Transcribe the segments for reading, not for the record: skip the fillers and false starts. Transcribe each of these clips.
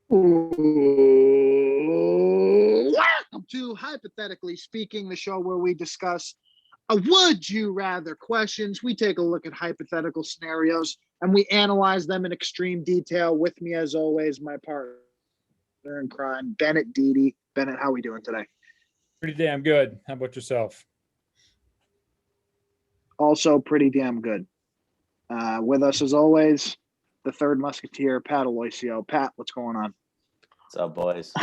Welcome to Hypothetically Speaking, the show where we discuss a would you rather questions. We take a look at hypothetical scenarios and we analyze them in extreme detail. With me, as always, my partner in crime, Bennett Deedy. Bennett, how are we doing today? Pretty damn good. How about yourself? Also pretty damn good. With us, as always, the third musketeer, Pat Aloisio. Pat, what's going on? What's up, boys?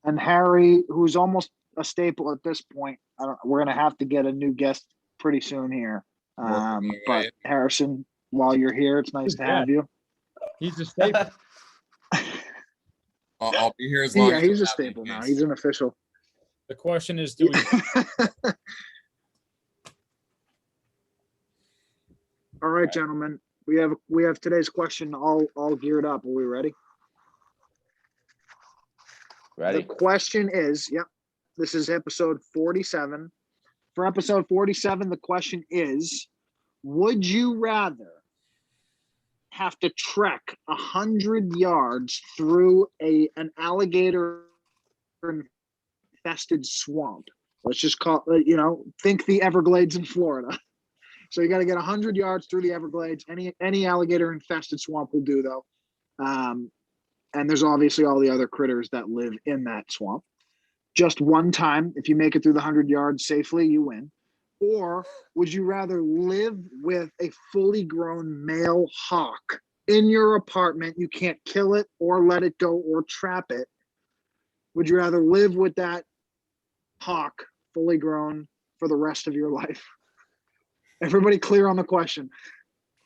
And Harry, who's almost a staple at this point. We're going to have to get a new guest pretty soon here. But Harrison, while you're here, it's nice to have you. He's a staple. I'll be here as long as he's a staple now. He's an official. The question is, do we... All right, gentlemen. We have today's question all geared up. Are we ready? Ready? The question is, this is episode 47. For episode 47, the question is, would you rather have to trek 100 yards through an alligator infested swamp? Let's just call think the Everglades in Florida. So you got to get 100 yards through the Everglades. Any alligator infested swamp will do, though. And there's obviously all the other critters that live in that swamp. Just one time, if you make it through the 100 yards safely, you win. Or would you rather live with a fully grown male hawk in your apartment? You can't kill it or let it go or trap it. Would you rather live with that hawk fully grown for the rest of your life? Everybody clear on the question?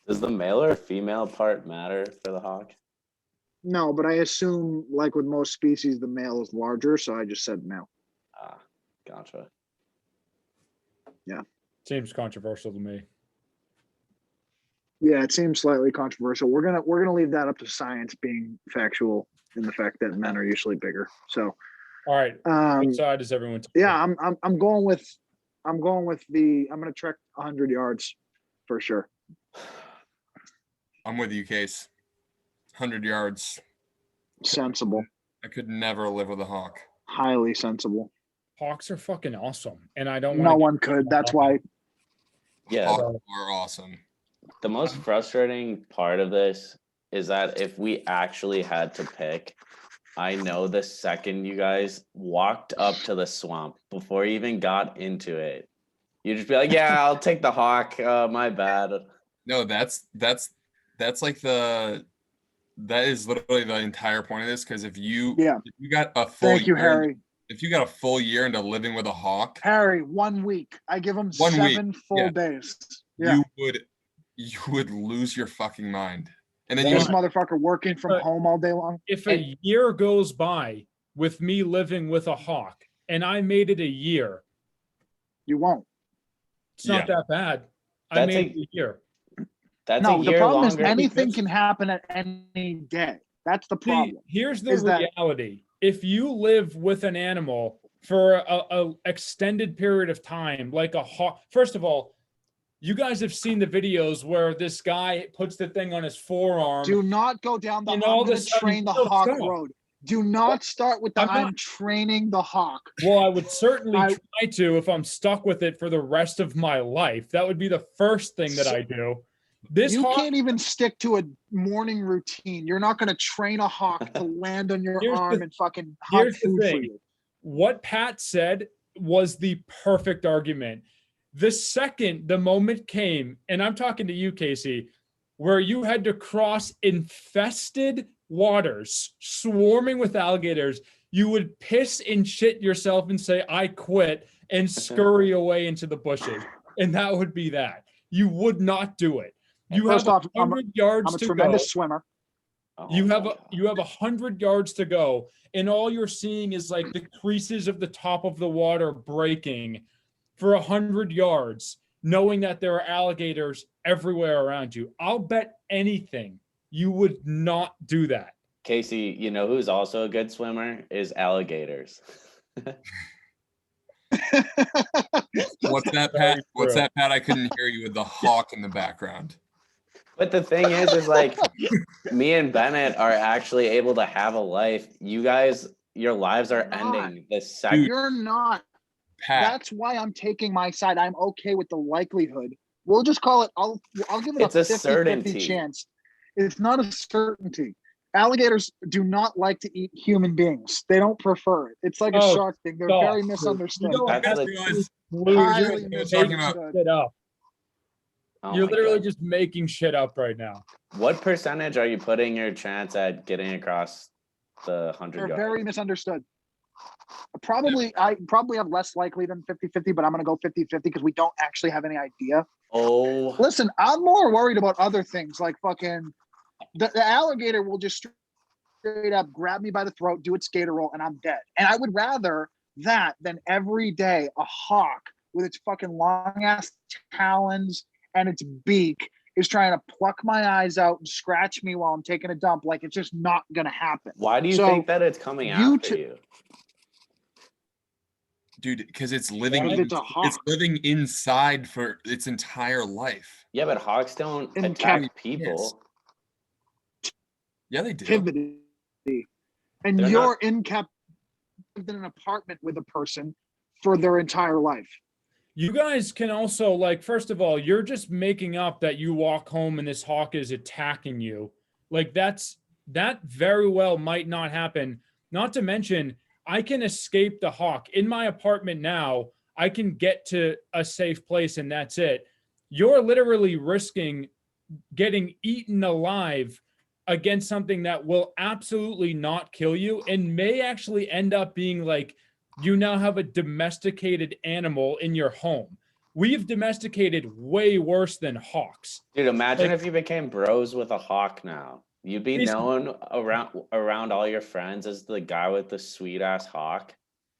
Does the male or female part matter for the hawk? No, but I assume, like with most species, the male is larger, so I just said no. Ah, gotcha. Yeah. Seems controversial to me. Yeah, it seems slightly controversial. We're gonna leave that up to science being factual in the fact that men are usually bigger. So All right. What side is everyone taking? yeah, I'm going with I'm gonna trek 100 yards for sure. I'm with you, Case. 100 yards. Sensible. I could never live with a hawk. Highly sensible. Hawks are fucking awesome, and I don't. No one could. That's why. Yeah. Hawks are awesome. The most frustrating part of this is that if we actually had to pick, I know the second you guys walked up to the swamp before you even got into it, you'd just be like, "Yeah, I'll take the hawk. My bad." No, that's like that is literally the entire point of this. Because if you got a full Thank you, year, Harry. If you got a full year into living with a hawk, Harry, 1 week. I give him 7 full days. Yeah. You would lose your fucking mind. And then This motherfucker working from home all day long. If a year goes by with me living with a hawk, and I made it a year, you won't. It's not that bad. I made it a year. That's a year the problem longer. is anything can happen at any day. That's the problem. Here's the reality. If you live with an animal for a extended period of time, like a hawk, first of all, you guys have seen the videos where this guy puts the thing on his forearm. Do not go down the train the hawk road. Do not start with I'm training the hawk. Well, I would certainly try to if I'm stuck with it for the rest of my life. That would be the first thing that I do. You can't even stick to a morning routine. You're not going to train a hawk to land on your arm and fucking hunt food for you. What Pat said was the perfect argument. The second the moment came, and I'm talking to you, Casey, where you had to cross infested waters, swarming with alligators, you would piss and shit yourself and say, "I quit," and scurry away into the bushes. And that would be that. You would not do it. You have 100 yards to go. I'm a tremendous swimmer. You have 100 yards to go, and all you're seeing is like the creases of the top of the water breaking for 100 yards, knowing that there are alligators everywhere around you. I'll bet anything you would not do that. Casey, you know who's also a good swimmer is alligators. What's that, Pat? What's that, Pat? I couldn't hear you with the hawk in the background. But the thing is like me and Bennett are actually able to have a life. You guys, your lives are ending the second. You're not. Pat, That's why I'm taking my side. I'm okay with the likelihood. We'll just call it. I'll give it It's a a 50-50 certainty. chance. It's not a certainty. Alligators do not like to eat human beings. They don't prefer it. It's like a Oh, shark thing. They're stop. very misunderstood. You don't That's have like- to Guys, Blue, highly you're talking making about- shit up. Oh You're my literally God. just making shit up right now. What percentage are you putting your chance at getting across the 100 They're yards? very misunderstood. I probably have less likely than 50-50, but I'm going to go 50-50 because we don't actually have any idea. Oh, Listen, I'm more worried about other things like fucking the alligator will just straight up grab me by the throat, do its gator roll, and I'm dead. And I would rather that than every day a hawk with its fucking long ass talons and its beak is trying to pluck my eyes out and scratch me while I'm taking a dump. Like, it's just not going to happen. why do you So, think that it's coming you after two- you? dude, because it's living. Because it's a hawk. It's living inside for its entire life. Yeah, but hawks don't In attack Yes. people. Yeah, they do. Activity. And They're you're in an apartment with a person for their entire life. You guys can also, like, first of all, you're just making up that you walk home and this hawk is attacking you. Like, that very well might not happen. Not to mention, I can escape the hawk. In my apartment now, I can get to a safe place and that's it. You're literally risking getting eaten alive against something that will absolutely not kill you and may actually end up being like, you now have a domesticated animal in your home. We've domesticated way worse than hawks. Dude, imagine Like- if you became bros with a hawk now. You'd be Basically- known around all your friends as the guy with the sweet ass hawk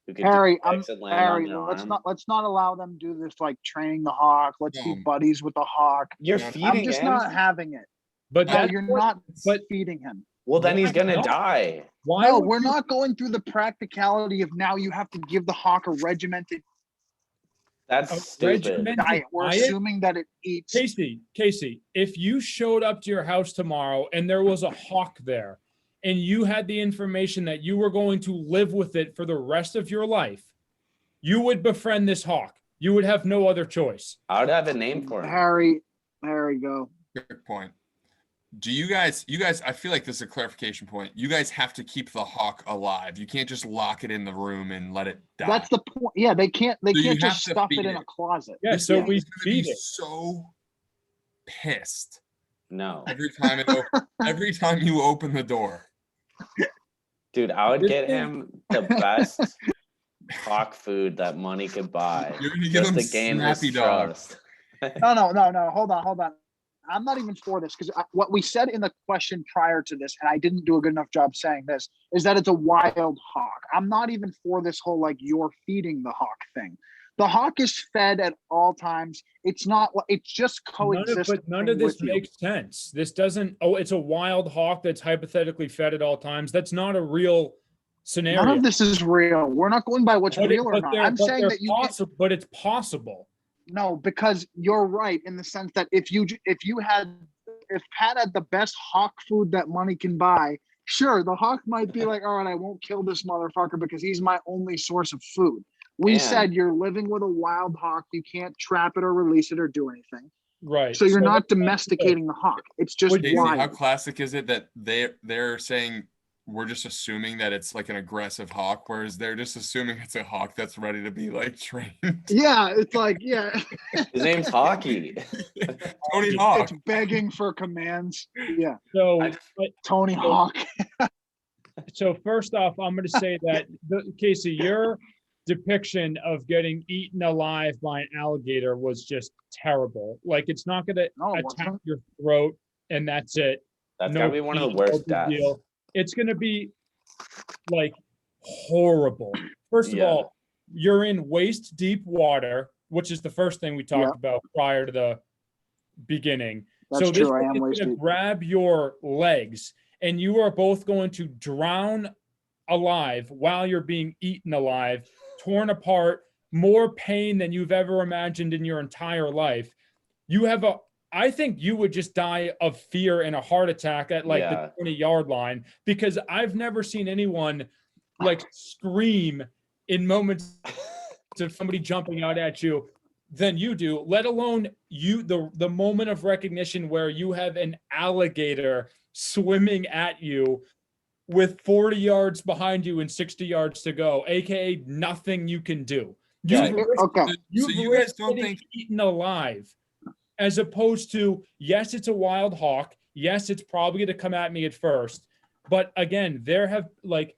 who could Harry, do tricks and land Harry, on your let's arm. not allow them to do this like training the hawk. Let's be buddies with the hawk. You're I'm feeding I'm just him. not having it. But No, that's you're what- not but- feeding him. Well, then he's Why gonna not? die. Why No, would we're you- not going through the practicality of now you have to give the hawk a regimented That's A stupid. regimented diet. We're diet? assuming that it eats. Casey, if you showed up to your house tomorrow and there was a hawk there and you had the information that you were going to live with it for the rest of your life, you would befriend this hawk. You would have no other choice. I would have a name for him. Harry, go. Good point. Do you guys, I feel like this is a clarification point. You guys have to keep the hawk alive. You can't just lock it in the room and let it die. That's the point. Yeah, they can't So you just have to stuff it feed in it. a closet. Yeah, This so thing we is gonna feed be it. so pissed No, every time every time you open the door. dude, I would This get thing- him the best hawk food that money could buy. You're gonna give Just him to gain his Snappy Dog. trust. No. Hold on. I'm not even for this because what we said in the question prior to this, and I didn't do a good enough job saying this, is that it's a wild hawk. I'm not even for this whole like you're feeding the hawk thing. The hawk is fed at all times. It's not. It's just coexisting. None of this with you. makes sense. This doesn't. Oh, it's a wild hawk that's hypothetically fed at all times. That's not a real scenario. None of this is real. We're not going by what's But real or not. I'm saying that you can't. But it's possible. No, because you're right in the sense that if Pat had the best hawk food that money can buy, sure, the hawk might be like, all right, I won't kill this motherfucker because he's my only source of food. We And- said you're living with a wild hawk. You can't trap it or release it or do anything. Right. So you're not that's- domesticating the hawk. It's just Casey, how wild. classic is it that they're saying we're just assuming that it's like an aggressive hawk, whereas they're just assuming it's a hawk that's ready to be like trained. Yeah, it's like, yeah, His name's Hockey. Tony Hawk. it's begging for commands. Yeah, So, Tony Hawk. so first off, I'm going to say that Casey, your depiction of getting eaten alive by an alligator was just terrible. Like, it's not going to No, it attack wasn't. your throat and that's it. That's No gotta be one of the pain, worst no big deaths. deal. It's going to be like horrible. First of Yeah. all, you're in waist deep water, which is the first thing we talked Yeah. about prior to the beginning. That's so this true. I thing am is waist going to deep. grab your legs, and you are both going to drown alive while you're being eaten alive, torn apart, more pain than you've ever imagined in your entire life. You have I think you would just die of fear and a heart attack at like Yeah. the 20-yard line, because I've never seen anyone like scream in moments of somebody jumping out at you than you do, let alone the moment of recognition where you have an alligator swimming at you with 40 yards behind you and 60 yards to go, aka nothing you can do. Yeah. You've risked, Okay. you've So you guys risked don't getting think- eaten alive, as opposed to, yes, it's a wild hawk. Yes, it's probably going to come at me at first. But again, there have like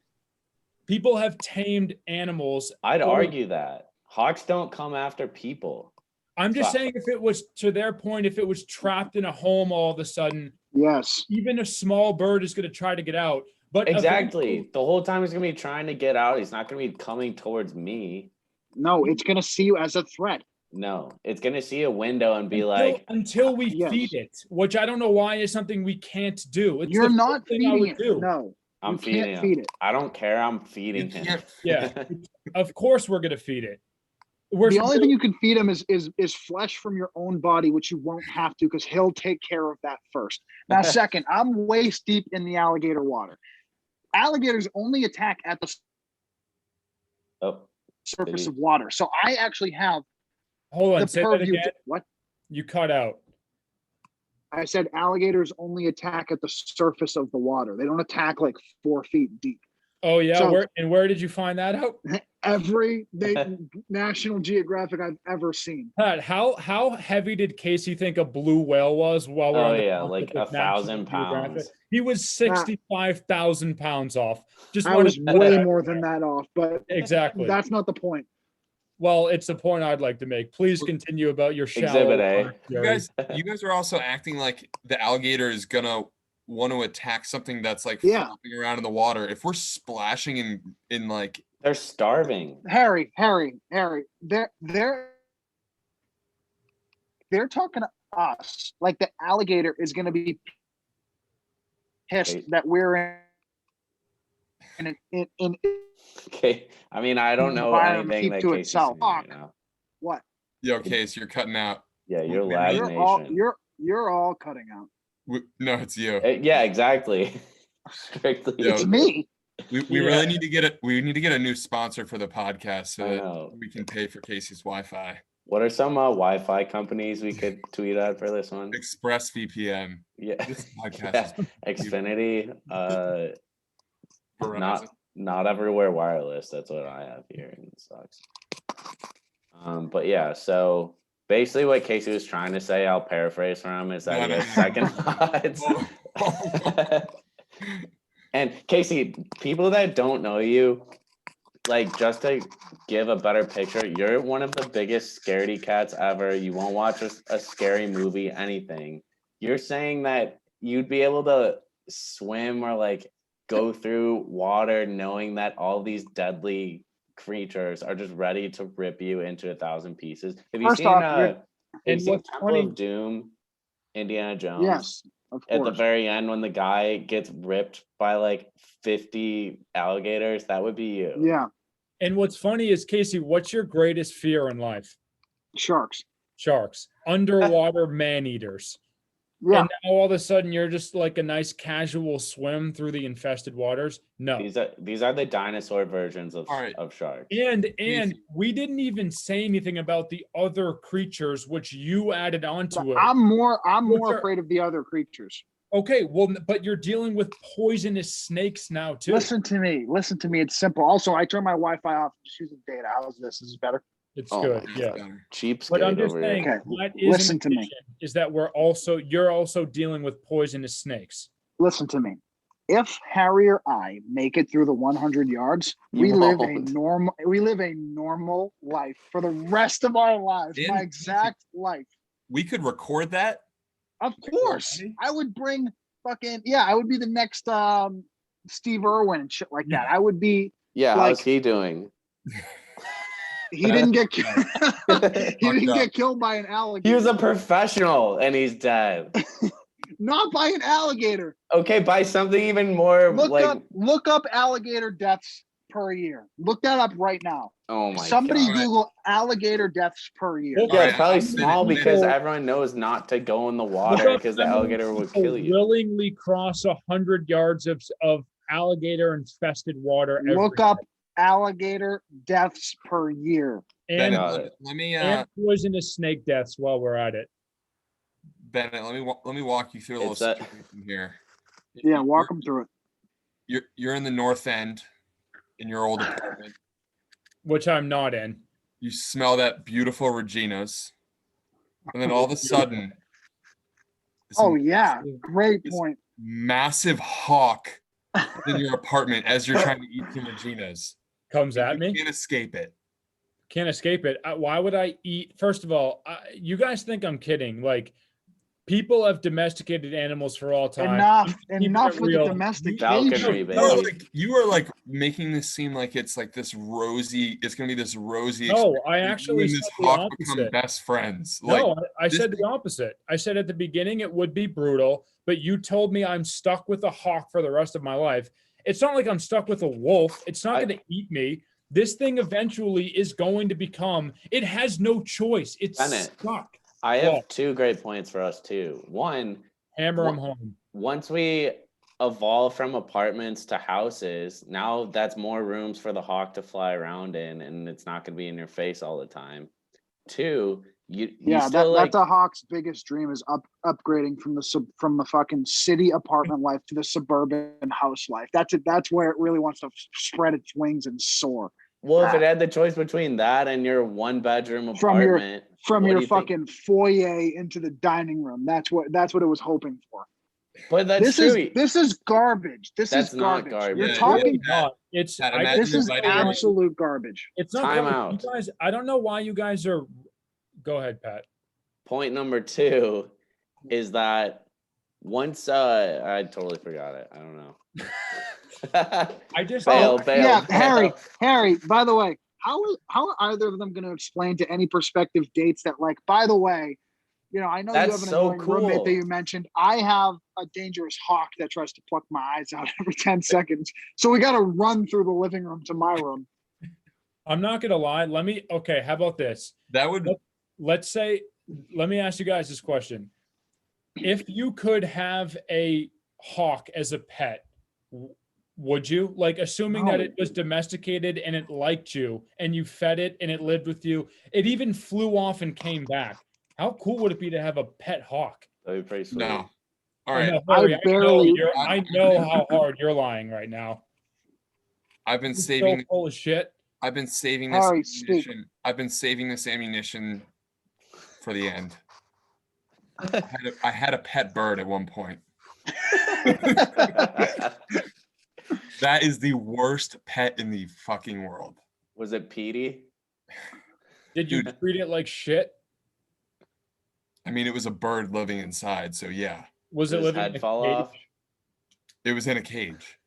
people have tamed animals. I'd or- argue that hawks don't come after people. I'm just So- saying, if it was, to their point, if it was trapped in a home all of a sudden, Yes. even a small bird is going to try to get out. But Exactly. eventually- The whole time he's gonna be trying to get out. He's not gonna be coming towards me. No, it's gonna see you as a threat. No, it's gonna see a window and be until, like, until we Yes. feed it, which I don't know why is something we can't do. It's You're the not first thing I feeding would it. do. No, I'm you feeding can't him. feed it. I don't care. I'm You feeding him. can't. Yeah, of course we're gonna feed it. We're The only thing you can feed him is flesh from your own body, which you won't have to because he'll take care of that first. Now, second, I'm waist deep in the alligator water. Alligators only attack at the Oh, surface Did of water. So I actually have hold on, the say that purview. again. What? You cut out. I said alligators only attack at the surface of the water. They don't attack like 4 feet deep. Oh yeah, So- where did you find that out? Every National Geographic I've ever seen. Pat, how heavy did Casey think a blue whale was while we're Oh, on the yeah, topic like of 1,000 National Geographic? pounds. He was 65,000 pounds off. Just I wanted was to put way that- more than that off, but Exactly. that's not the point. Well, it's the point I'd like to make. Please continue about your shallow Exhibit A. water You theory. guys are also acting like the alligator is gonna want to attack something that's like Yeah. flopping around in the water. If we're splashing in like they're starving. Harry, they're talking to us like the alligator is going to be pissed Wait. that we're in Okay. I mean, I don't know Environment anything keep that to Casey's itself. saying right now. what? yo case, you're cutting out. Yeah, you're Maybe lag You're all nation. you're all cutting out. No, it's you. Yeah, exactly. Strictly. Yo, It's me. We Yeah. really need to get a new sponsor for the podcast so I that know. we can pay for Casey's Wi-Fi. What are some Wi-Fi companies we could tweet at for this one? ExpressVPN. Yeah. This podcast Yeah. is Xfinity. Verizon. Not everywhere wireless. That's what I have here, and it sucks. But yeah, so basically what Casey was trying to say, I'll paraphrase from him, is that he No, has second thoughts. Oh. And Casey, people that don't know you, like, just to give a better picture, you're one of the biggest scaredy cats ever. You won't watch a scary movie, anything. You're saying that you'd be able to swim or like go through water knowing that all these deadly creatures are just ready to rip you into 1,000 pieces. Have you First seen off, have you and seen what's Temple funny- of Doom, Indiana Jones? Yes, of At the course. very end, when the guy gets ripped by like 50 alligators, that would be you. Yeah, And what's funny is, Casey, what's your greatest fear in life? sharks. Sharks, underwater man eaters. Yeah, And now all of a sudden you're just like a nice casual swim through the infested waters. No. These are the dinosaur versions of All right. sharks. And Easy. we didn't even say anything about the other creatures which you added onto it. I'm more Which are- afraid of the other creatures. Okay, well, but you're dealing with poisonous snakes now too. Listen to me. It's simple. Also, I turned my Wi-Fi off. Just using data. How's this? Is this better? It's Oh good, my yeah. Better. Cheapskate But I'm just over saying, here. Okay, that is listen to me. addition, is that you're also dealing with poisonous snakes. Listen to me. If Harry or I make it through the 100 yards, You we live won't. a normal life for the rest of our lives. My In- exact life. We could record that. Of course, I would bring I would be the next Steve Irwin and shit like that. I would be. Yeah, like- how's he doing? He didn't get he didn't up. get killed by an alligator. He was a professional and he's dead. Not by an alligator. Okay, by something even more like Look up alligator deaths per year. Look that up right now. Oh my Somebody god. Google alligator deaths per year. Look Yeah, Alright, it's probably I'm small minute. because everyone knows not to go in the water up because the how many alligator will people kill you. willingly cross 100 yards of alligator infested water every Look up alligator deaths per year. and, Bennett, Got it. let me and poisonous snake deaths while we're at it. Bennett, let me walk you through a little It's a- situation here. Yeah, walk them through it. You're in the north end in your old apartment. Which I'm not in. You smell that beautiful Regina's, and then all of a sudden, this Oh yeah, great It's- point. massive hawk in your apartment as you're trying to eat some Regina's. Comes at You me. can't escape it. Can't escape it. Why would I eat? First of all, you guys think I'm kidding. Like, people have domesticated animals for all time. Enough Keeping with it the real. Falconry, No, baby. You are like making this seem like it's like this rosy. It's gonna be this rosy. No, experience. I You actually and said this the hawk become opposite. best friends. No, I this said thing- the opposite. I said at the beginning it would be brutal, but you told me I'm stuck with a hawk for the rest of my life. It's not like I'm stuck with a wolf. It's not going to eat me. This thing eventually is going to become, it has no choice. It's Bennett, stuck. I have What? 2 great points for us too. One, Hammer them home. once we evolve from apartments to houses, now that's more rooms for the hawk to fly around in, and it's not going to be in your face all the time. 2, you Yeah, still like that's a hawk's biggest dream is upgrading from the fucking city apartment life to the suburban house life. That's where it really wants to spread its wings and soar. well, if it had the choice between that and your 1-bedroom From your- apartment, From what do your you think? fucking foyer into the dining room. That's what it was hoping for. But that's This true. is garbage. This That's is not garbage. garbage. You're Yeah, talking. yeah. Not. It's Pat, I imagine This is inviting your- absolute garbage. It's not Time garbage. out. You guys, I don't know why you guys are. Go ahead, Pat. Point number 2 is that once I totally forgot it. I don't know. I just Bail, bail, yeah, bail. Harry. By the way, how are either of them going to explain to any prospective dates that, like, by the way, I know That's you have an so annoying roommate that cool. you mentioned. I have a dangerous hawk that tries to pluck my eyes out every 10 seconds. So we got to run through the living room to my room. I'm not gonna lie. Okay, how about this? That would Let's say, let me ask you guys this question. If you could have a hawk as a pet, would you? Like, assuming that No. it was domesticated and it liked you and you fed it and it lived with you, it even flew off and came back. How cool would it be to have a pet hawk? That'd be pretty sweet. no. All I right, know, Harry, barely- I know how hard you're lying right now. I've been You're saving. so full of shit. I've been saving this Harry, speak. ammunition. I've been saving this ammunition for the end. I had a pet bird at one point. That is the worst pet in the fucking world. Was it Petey? Did you Dude. treat it like shit? I mean, it was a bird living inside, so yeah, Was it Did his living head in a fall cage? off? it was in a cage.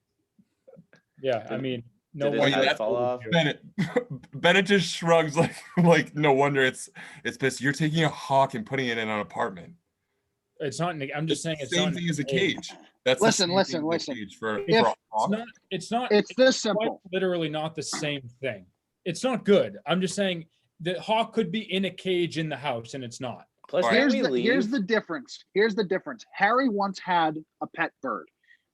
Yeah, I mean, no Did his wonder head it fall killed off? you. Bennett just shrugs like no wonder it's pissed. You're taking a hawk and putting it in an apartment. It's not. I'm just saying It's it's the same not thing as a cage. That's Listen, the same listen, thing as a listen. cage for If- a hawk. It's not. It's this quite simple. literally not the same thing. It's not good. I'm just saying the hawk could be in a cage in the house and it's not. Plus, All right. didn't Here's we the leave? difference. Here's the difference. Harry once had a pet bird.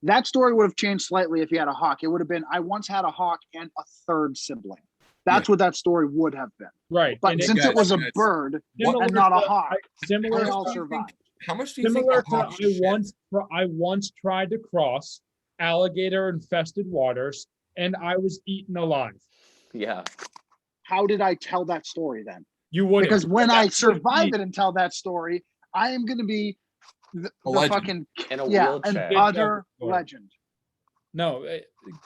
That story would have changed slightly if he had a hawk. It would have been, I once had a hawk and a third sibling. That's what that story would have been. Right. But And since guys- it was a guys, bird similar and not a to- hawk, Similar they all to- survived. How much do you think Similar a to hawk should shit? I once tried to cross alligator infested waters and I was eaten alive. Yeah. How did I tell that story then? You wouldn't. Because when I That's what survive he- it and tell that story, I am going to be the legend. fucking In a an wheelchair. utter Story. legend. No,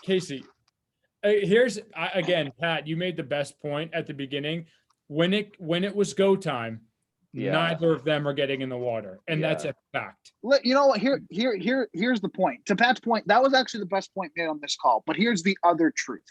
Casey. Again, Pat. You made the best point at the beginning. When it was go time, Yeah. neither of them are getting in the water, and that's Yeah. a fact. You know what? Here's the point. To Pat's point, that was actually the best point made on this call. But here's the other truth.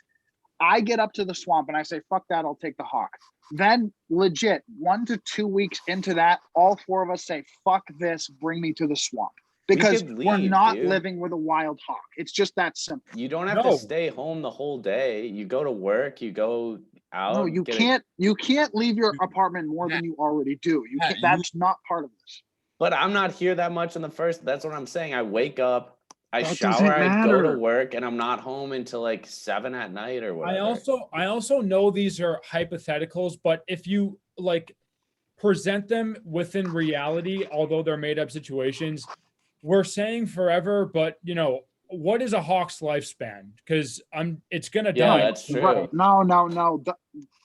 I get up to the swamp and I say, "Fuck that! I'll take the hawk." Then, legit, 1 to 2 weeks into that, all 4 of us say, "Fuck this! Bring me to the swamp." because could we're leave, not dude. living with a wild hawk. It's just that simple. You don't have No. to stay home the whole day. You go to work, you go out. No, you get a- can't. You can't leave your apartment more Matt, than you already do. You Matt, can't. That's not part of this. But I'm not here that much in the first. That's what I'm saying. I wake up, I That shower, doesn't I go to matter. work, and I'm not home until like 7 at night or whatever. I also know these are hypotheticals, but if you like present them within reality, although they're made up situations, we're saying forever, but you know, what is a hawk's lifespan? Because it's gonna Yeah, die. that's true. Right. No.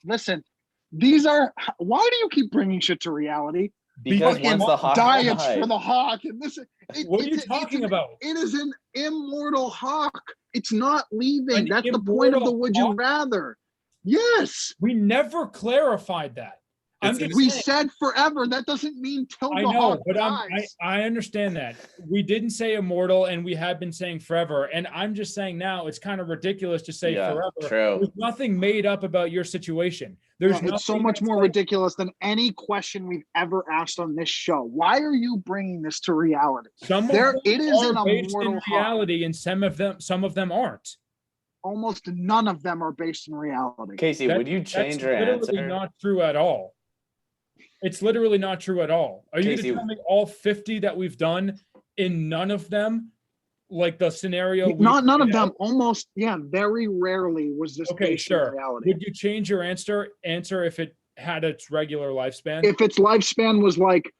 Listen, these are. Why do you keep bringing shit to reality? Because Fucking once the hawk diets dies, for the hawk, and this. What are you talking about? It is an immortal hawk. It's not leaving. An That's the point of the immortal would you hawk? rather. Yes. We never clarified that. I'm It's- just We saying, said forever. That doesn't mean till I the know, hawk but dies. I understand that. We didn't say immortal, and we have been saying forever. And I'm just saying now it's kind of ridiculous to say Yeah, forever. true. There's nothing made up about your situation. There's Yeah, it's so nothing much that's more like- ridiculous than any question we've ever asked on this show. Why are you bringing this to reality? Some of There, them it is are an based in immortal hawk. reality, and some of them aren't. Almost none of them are based in reality. Casey, That- would you change That's your literally answer? not true at all. It's literally not true at all. Are you going Casey- to tell me all 50 that we've done, in none of them, like the scenario? Not none of laid them. out? Almost, yeah. Very rarely was this Okay, based sure. in reality. Would you change your answer if it had its regular lifespan? If its lifespan was like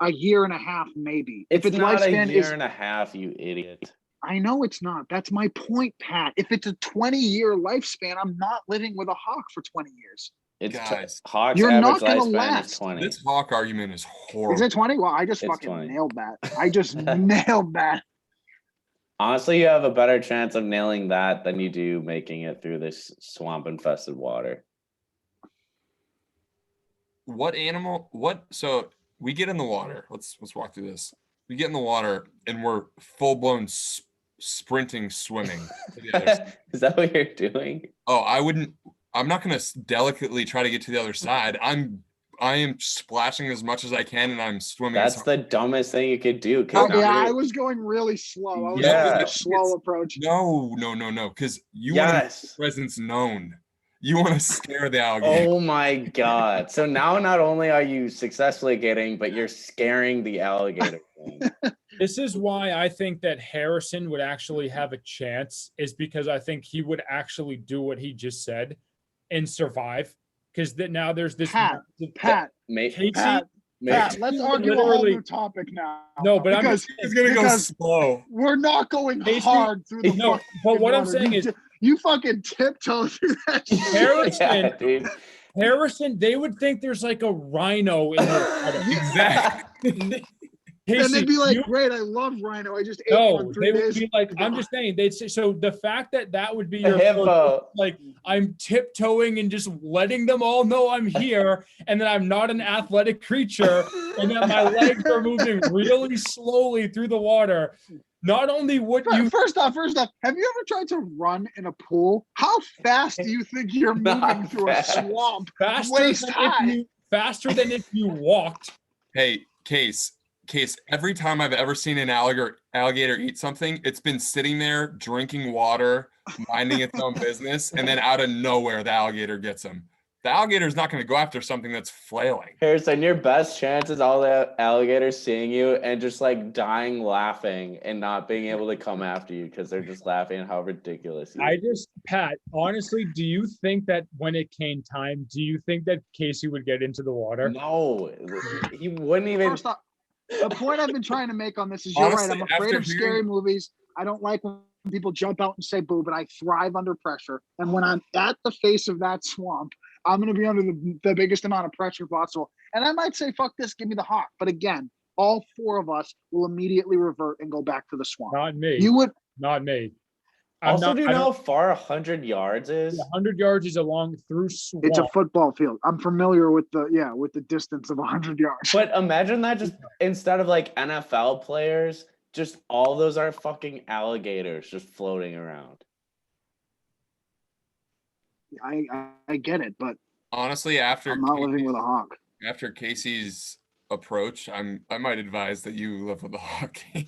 a year and a half, maybe. It's if its not a lifespan year is, and a half, you idiot. I know it's not. That's my point, Pat. If it's a 20-year lifespan, I'm not living with a hawk for 20 years. It's Guys, Hawk's you're average not gonna lifespan last. is 20. this hawk argument is horrible. Is it 20? Well, I just It's fucking 20. nailed that. I just nailed that. Honestly, you have a better chance of nailing that than you do making it through this swamp infested water. What animal? So we get in the water. Let's walk through this. We get in the water and we're full blown sprinting, swimming. to the other side. Is that what you're doing? Oh, I'm not gonna delicately try to get to the other side. I am splashing as much as I can, and I'm swimming. as That's hard. the dumbest thing you could do. 'cause Oh, now yeah, you're- I was going really slow. I was Yeah. taking a slow approach. No, because you want to make Yes. your presence known. You want to scare the alligator. Oh my god. So now not only are you successfully getting, but you're scaring the alligator. This is why I think that Harrison would actually have a chance, is because I think he would actually do what he just said and survive. Because now there's this Pat, massive- Pat, Casey, Pat, Pat, let's argue a whole Literally- new topic now. No, but I'm because just It's gonna go because- slow. we're not going Casey, hard through the no, fucking but what I'm water. saying You is t- you fucking tiptoe through that shit. Harrison, dude. Harrison, they would think there's like a rhino in the Exactly. And Casey, they'd be like, you- great, I love rhino. I just ate no, one 3 they would days. be like, I'm just saying, they'd say, so the fact that would be A your hippo. like, I'm tiptoeing and just letting them all know I'm here, and that I'm not an athletic creature, and that my legs are moving really slowly through the water. Not only would you, First off, have you ever tried to run in a pool? How fast do you think you're moving Not through a fast. swamp? faster waist than high. faster than if you walked. Hey, Case, every time I've ever seen an alligator eat something, it's been sitting there drinking water, minding its own business, and then out of nowhere, the alligator gets him. The alligator's not going to go after something that's flailing. Harrison, your best chance is all the alligators seeing you and just like dying laughing and not being able to come after you because they're just laughing at how ridiculous you are. Pat, honestly, do you think that when it came time, do you think that Casey would get into the water? No, he wouldn't even. First off, the point I've been trying to make on this is you're right. I'm Honestly, afraid after of scary hearing- movies. I don't like when people jump out and say boo, but I thrive under pressure. And when I'm at the face of that swamp, I'm going to be under the biggest amount of pressure possible. And I might say, fuck this, give me the hawk. But again, all 4 of us will immediately revert and go back to the swamp. Not me. You would, Not me. Also, do you know how far 100 yards is? 100 yards is along through swamp. it's a football field. I'm familiar with the distance of 100 yards. But imagine that just instead of like NFL players, just all those are fucking alligators just floating around. I get it, but Honestly, after I'm not living with a hawk. after Casey's approach, I might advise that you live with a hawk. Case.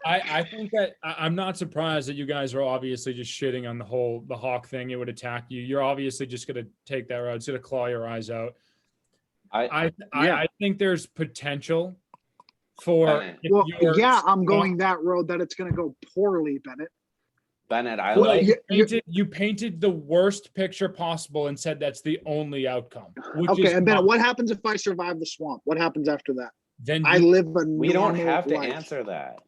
I think that I'm not surprised that you guys are obviously just shitting on the hawk thing. It would attack you. You're obviously just gonna take that route. It's gonna claw your eyes out. I think there's potential for Bennett. if Well, you're yeah, I'm going that road that it's going to go poorly, Bennett. Bennett, I Well, like. you painted the worst picture possible and said that's the only outcome. Which Okay, is and Bennett, not- what happens if I survive the swamp? What happens after that? then I you, live a We don't normal have to life. answer that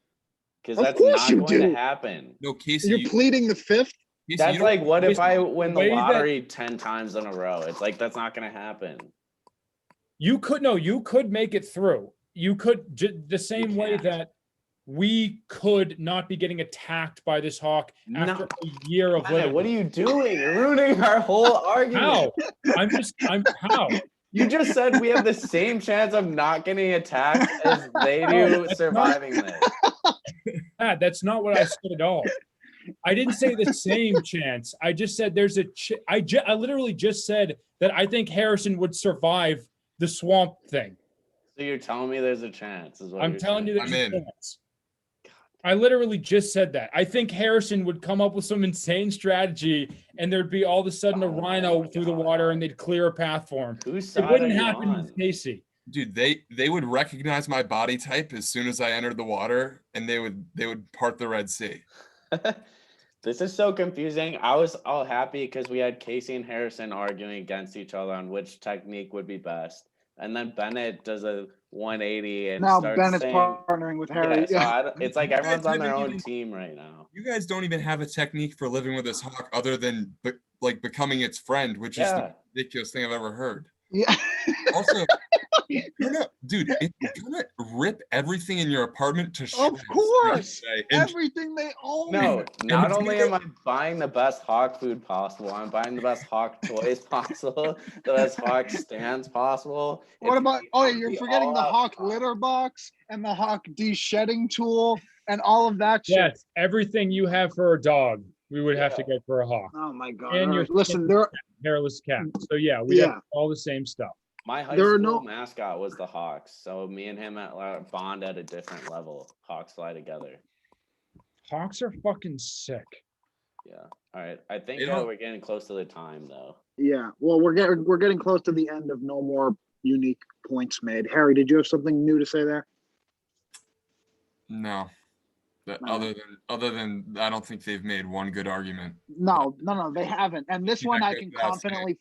because Of that's course not you going do. to happen. No, Casey, You're pleading the fifth? Casey, That's you don't- like, what if I win the way that- lottery 10 times in a row? It's like, that's not going to happen. you could make it through. You could the same way can't. that we could not be getting attacked by this hawk after No. a year of Bennett, living. what are you doing? You're ruining our whole argument. How? I'm how? You just said we have the same chance of not getting attacked as they No, do that's surviving this. That's not what I said at all. I didn't say the same chance. I just said there's a. I literally just said that I think Harrison would survive the swamp thing. So you're telling me there's a chance? Is what I'm you're telling you, saying. there's I'm a in. chance. I literally just said that. I think Harrison would come up with some insane strategy, and there'd be all of a sudden a Oh rhino my through the God. water, and they'd clear a path for him. Whose It side are wouldn't you happen on? with Casey. dude, they would recognize my body type as soon as I entered the water, and they would part the Red Sea. This is so confusing. I was all happy because we had Casey and Harrison arguing against each other on which technique would be best. And then Bennett does a 180 and Now starts Bennett's saying, partnering with Harry. yeah, so Yeah. I don't- it's like You everyone's guys on their haven't own even- team right now. You guys don't even have a technique for living with this hawk other than like becoming its friend, which is the Yeah. ridiculous thing I've ever heard. Yeah. Also, dude, it's gonna rip everything in your apartment to Of shreds. course. Okay? And Everything they own. No, not it's only gonna- am I buying the best hawk food possible, I'm buying the best hawk toys possible, the best hawk stands possible. What It's about? the- Oh, I'm you're the forgetting the all-out hawk litter box and the hawk de-shedding tool and all of that shit. Yes, everything you have for a dog, we would have to Yeah. get for a hawk. Oh my god! And All your right, listen, there. Hairless cat. So yeah, we have all the same stuff. My high There are school no- mascot was the Hawks, so me and him bond at a different level. Hawks fly together. Hawks are fucking sick. Yeah. All right. I think You know- we're getting close to the time though. Yeah. Well, we're getting close to the end of no more unique points made. Harry, did you have something new to say there? No. But No. other than I don't think they've made one good argument. No, they haven't. And this Yeah, one, I goes can without saying. confidently.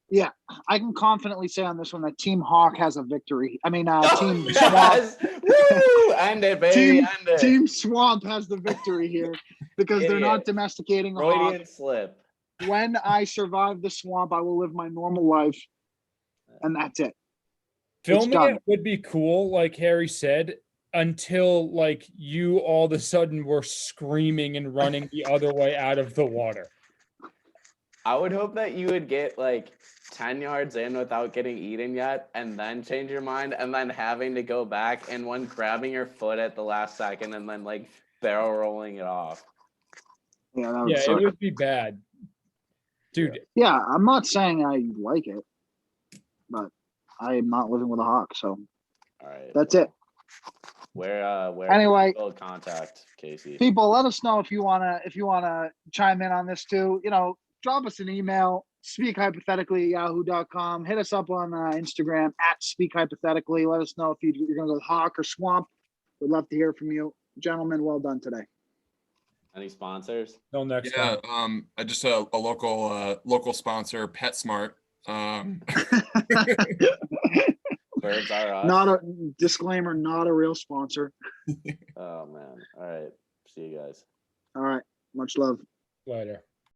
Yeah, I can confidently say on this one that Team Hawk has a victory. I mean, Team Swamp. Yes! Woo! End it, baby. Team, End it. Team Swamp has the victory here because they're not Idiot. domesticating a hawk. Freudian slip. When I survive the swamp, I will live my normal life, and that's it. Filming done. it would be cool, like Harry said, until like you all of a sudden were screaming and running the other way out of the water. I would hope that you would get like 10 yards in without getting eaten yet, and then change your mind, and then having to go back and one grabbing your foot at the last second and then like barrel rolling it off. Yeah, that would Yeah, suck. it would be bad. Dude, Yeah, I'm not saying I like it, but I am not living with a hawk, so All right. that's it. Where Anyway. can people contact Casey? People, let us know if you wanna chime in on this too. Drop us an email, speakhypothetically@yahoo.com. Hit us up on Instagram @speakhypothetically. Let us know if you're gonna go with hawk or swamp. We'd love to hear from you, gentlemen. Well done today. Any sponsors? till next Yeah, time. I just a local sponsor, PetSmart. Birds are us. Not a disclaimer, not a real sponsor. Oh man. All right. See you guys. All right, much love. Later.